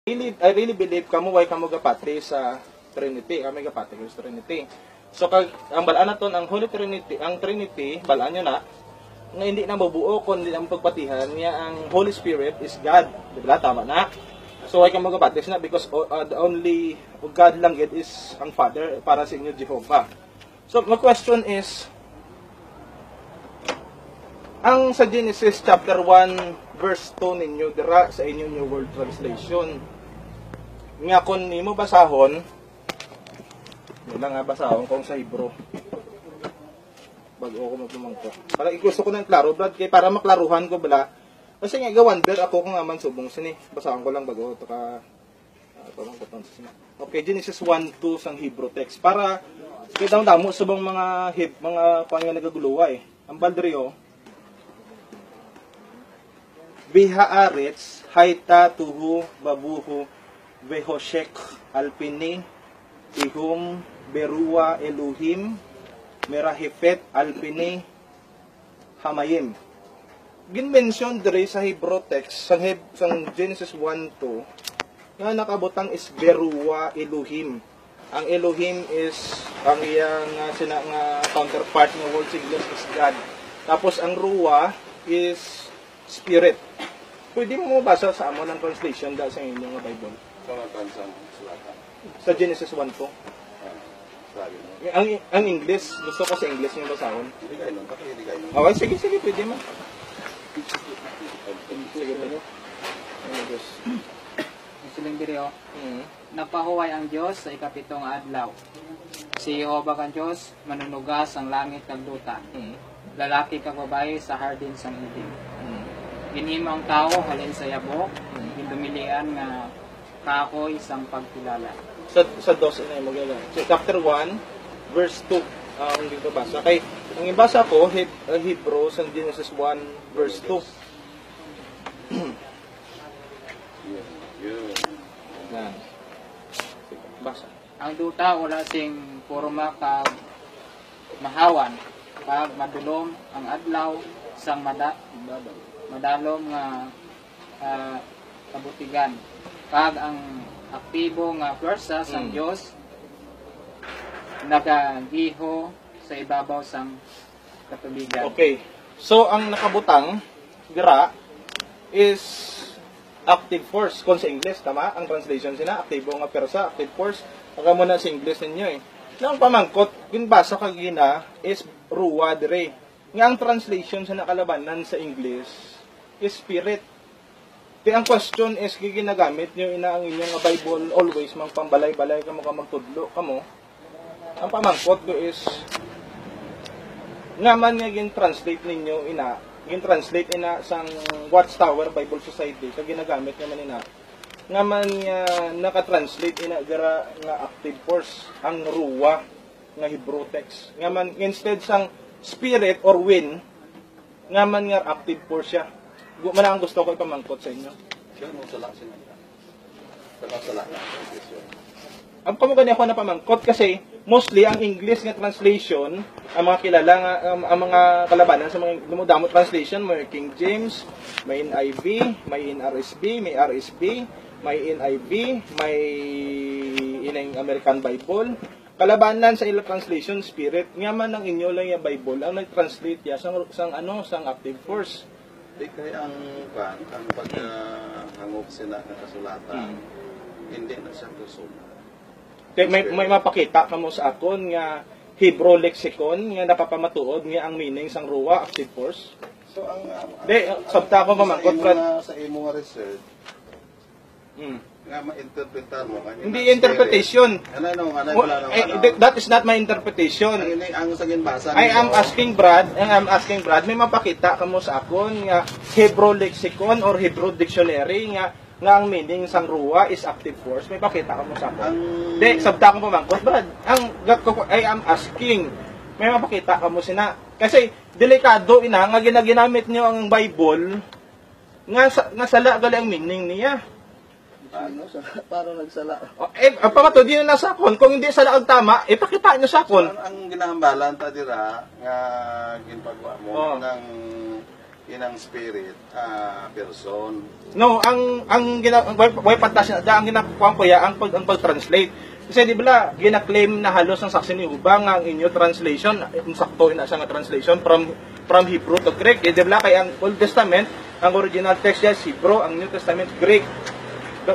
I really believe kamo way kamo gapati sa Trinity, kami gapati sa Trinity. So kag ang balaan naton ang Holy Trinity, ang Trinity balaan nyo na nga hindi na mabuo kundi ang pagpatihan niya ang Holy Spirit is God. Di ba tama na? So way kamo gapati na because the only God lang it is ang Father para sa inyo Jehovah. So my question is ang sa Genesis chapter 1 verse 2 ninyo dira sa inyo New World Translation nga kung nimo basahon wala nga basahon kung sa Hebrew bago ako magpumangko para gusto ko ng klaro brad kay para maklaruhan ko bala kasi nga ga-wonder ako kung aman subong sini basahon ko lang bago to ka okay Genesis 1:2 sang Hebrew text para kita damo subong mga kuan nga nagaguluwa ang baldrio Bihaaretz, Haita, Tuhu, Babuhu, Vehoshek, Alpini, Ihum, Berua, Elohim, Merahifet, Alpini, Hamayim. Gin-mention dire sa Hebrew text, sa Genesis 1:2, nga nakabutang is Berua, Elohim. Ang Elohim is ang iyang counterpart ng word English is God. Tapos ang Ruwa is Spirit. Pwede mo mabasa sa amon ng translation dahil sa inyong Bible. Sa Genesis 1:2. Ang English, gusto ko sa English yung basahon. Okay, sige, pwede mo. Sige, pwede. Siling diri napahuway ang Dios sa ikapitong adlaw. Si Jehovah kang Dios manunugas ang langit kag duta. Lalaki kag babae sa hardin sang Eden. Ginhimo ang tao halin sa yabok, gindumilian nga kahoy isang pagkilala. Sa dos na yung magala. So, chapter 1, verse 2, ang dito basa. Kay, ang ibasa ko, Hebrew, sa Genesis 1, verse 2. Yan. Basa. Ang duta wala sing porma kag mahawan, kag madulom ang adlaw sang madalom nga kabutigan kag ang aktibo nga pwersa sang Dios nagagiho sa ibabaw sang katubigan. Okay. So ang nakabutang dira is active force kung sa English tama ang translation sina aktibo nga pwersa active force aka mo na sa English ninyo Nang pamangkot kun basa kag gina is ruwa dire. Nga ang translation sa nakalabanan sa English is spirit. Di ang question is ginagamit nyo ina ang inyong Bible always mang pambalay-balay kamo ka magtudlo kamo. Ang pamangkot do is nga man nga gin-translate ninyo ina, gin-translate ina sang Watchtower Bible Society kag ginagamit naman ina. Nga man nga naka-translate ina gara nga active force ang ruwa nga Hebrew text. Nga man instead sang spirit or wind nga man nga active force siya. Man ang gusto ko ipamangkot sa inyo. Ang kamukha niya ako na pamangkot kasi mostly ang English nga translation, ang mga kilala nga, ang mga kalabanan sa mga dumudamo translation, may King James, may NIV, may NRSV, may RSV, may NIV, may inang American Bible. Kalabanan sa ilang translation, spirit, nga man ang inyo lang yung Bible, ang nag-translate ya sang active force. Di kaya ang paghangop sila ng kasulatan, hindi na siya kusog. May mapakita kamo sa akon nga Hebrew lexicon nga napapamatuod nga ang meaning sang ruwa active force. So ang sabta ko mamangkot sa imo nga research. Nga ma-interpretar mo kanina. Hindi interpretation. That is not my interpretation. Ang sagin basa. I am asking Brad, may mapakita kamo sa akon nga Hebrew lexicon or Hebrew dictionary nga ang meaning sang ruwa is active force. May pakita kamo sa akon. Di sabta ko pamangkot Brad. I am asking may mapakita kamo sina kasi delikado ina nga ginagamit niyo ang Bible nga sala gali ang meaning niya. Paano nagsala? Pamatod din na sa akon. Kung hindi sala ang tama, ipakita nyo sa akon. So, ang ginahambalan ta dira nga ginpagawa mo ng inang spirit, person. No, way pantasya da ang ginakuha ko ya ang pag-translate. Kasi di ba gina-claim na halos ang saksi ni Uba nga ang inyo translation, sakto ina siya nga translation from Hebrew to Greek. Di ba kay ang Old Testament, ang original text niya is Hebrew, ang New Testament Greek.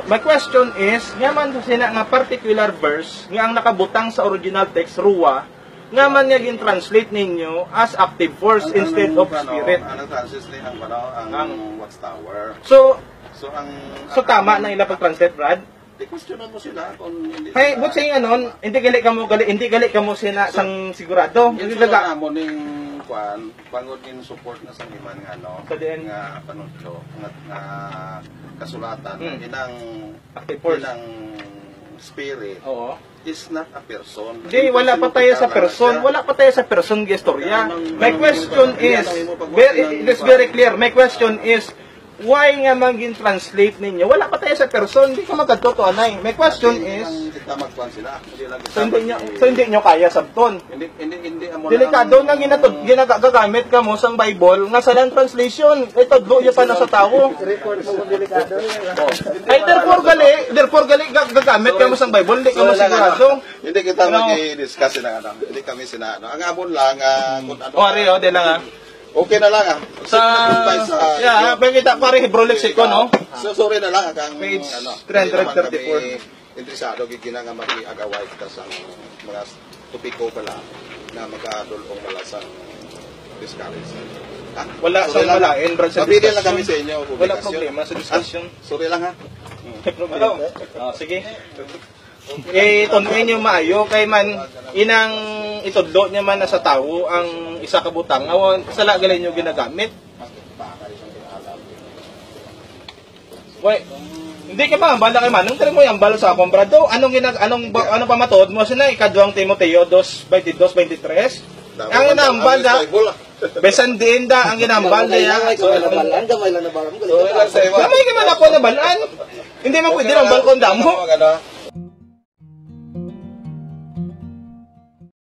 My question is, nga man sina nga particular verse nga ang nakabutang sa original text Ruwa, nga man nga gin-translate ninyo as active force instead of spirit. Ano translate ang watchtower. So ang tama na ila pag-translate, Brad? questionan mo sila kung hindi. Hey, but saying anon, hindi gali ka mo sina sang sigurado. Yung Hindi sila laga. mo ning kwan, pangod in support na sa iman nga no. So then, nga panudlo nga kasulatan inang active force. inang spirit Oo. is not a person. Hindi, wala pa tayo sa person. Wala pa tayo sa person gestorya. My question is, it's very clear. My question is, why nga maging translate ninyo? Wala pa tayo sa person. Hindi ko magkatoto, anay. My question is, kita magkuhan sila. so hindi nyo kaya sabton. Hindi amo Delikado na ginagagamit ka mo sang Bible nga sa translation. Ito, doon pa na sa tao. Ay, therefore gali gagamit ka mo sang Bible, hindi ka mo sigurado. Hindi kita mag-discuss na ano. Hindi kami sinano. Ang amon lang kung ano. O, Rio, di lang Okay na lang yeah, kita pare Hebrew lexicon, no? So sorry na lang kang Page ano. 334. Interesado gigina nga mag-agaway kita sa mga topiko pala na magkadulong malasang discourage. Wala sa malain, Brad, sa Mabigyan lang discussion. kami sa inyo. Wala problema sa discussion. Sorry lang ha. Sige. Tunuin nyo maayo kay man inang itudlo niya man na sa tao ang isa ka butang awon sala galay nyo ginagamit. Wait, hindi ka ba bala kay manong tari mo yang balo sa akong brado anong pamatod mo sina ikaduang Timoteo 2:22-23 ang ginambal da besan din da ang ginambal da ya gamay lang na baram gamay ka man ako na balaan hindi man pwede lang balkon damo